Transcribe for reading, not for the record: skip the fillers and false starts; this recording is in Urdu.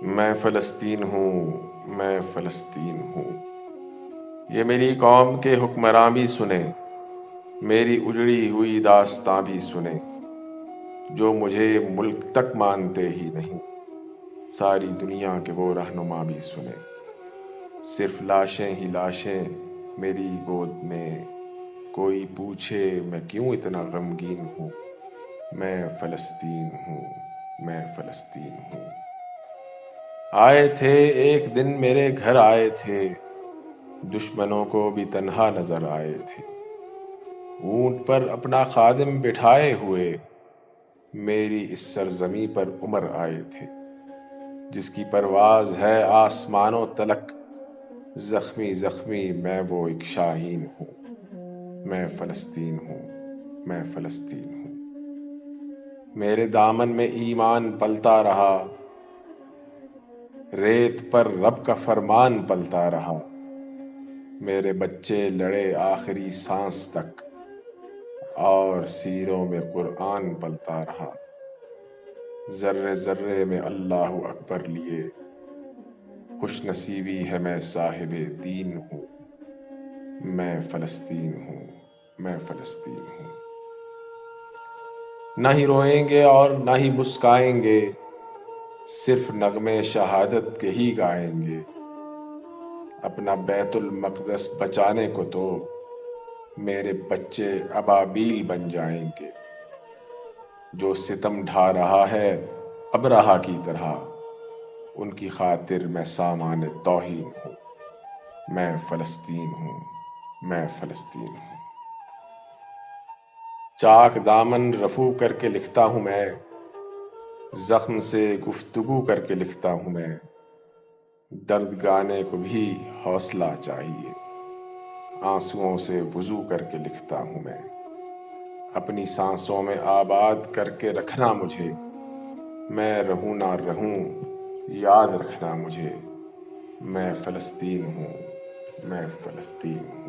میں فلسطین ہوں، میں فلسطین ہوں۔ یہ میری قوم کے حکمراں بھی سنیں، میری اجڑی ہوئی داستاں بھی سنیں۔ جو مجھے ملک تک مانتے ہی نہیں، ساری دنیا کے وہ رہنما بھی سنیں۔ صرف لاشیں ہی لاشیں میری گود میں، کوئی پوچھے میں کیوں اتنا غمگین ہوں۔ میں فلسطین ہوں، میں فلسطین ہوں۔ آئے تھے ایک دن میرے گھر آئے تھے، دشمنوں کو بھی تنہا نظر آئے تھے۔ اونٹ پر اپنا خادم بٹھائے ہوئے، میری اس سرزمیں پر عمر آئے تھے۔ جس کی پرواز ہے آسمانوں تلک، زخمی زخمی میں وہ ایک شاہین ہوں۔ میں فلسطین ہوں، میں فلسطین ہوں۔ میرے دامن میں ایمان پلتا رہا، ریت پر رب کا فرمان پلتا رہا۔ میرے بچے لڑے آخری سانس تک، اور سینوں میں قرآن پلتا رہا۔ ذرے ذرے میں اللہ اکبر لیے، خوش نصیبی ہے میں صاحب دین ہوں۔ میں فلسطین ہوں، میں فلسطین ہوں۔ نہ ہی روئیں گے اور نہ ہی مسکائیں گے، صرف نغمے شہادت کے ہی گائیں گے۔ اپنا بیت المقدس بچانے کو تو میرے بچے ابابیل بن جائیں گے۔ جو ستم ڈھا رہا ہے ابرہہ کی طرح، ان کی خاطر میں سامان توہین ہوں۔ میں فلسطین ہوں، میں فلسطین ہوں۔ چاک دامن رفو کر کے لکھتا ہوں میں، زخم سے گفتگو کر کے لکھتا ہوں میں۔ درد گانے کو بھی حوصلہ چاہیے، آنسوؤں سے وضو کر کے لکھتا ہوں میں۔ اپنی سانسوں میں آباد کر کے رکھنا مجھے، میں رہوں نہ رہوں یاد رکھنا مجھے۔ میں فلسطین ہوں، میں فلسطین ہوں۔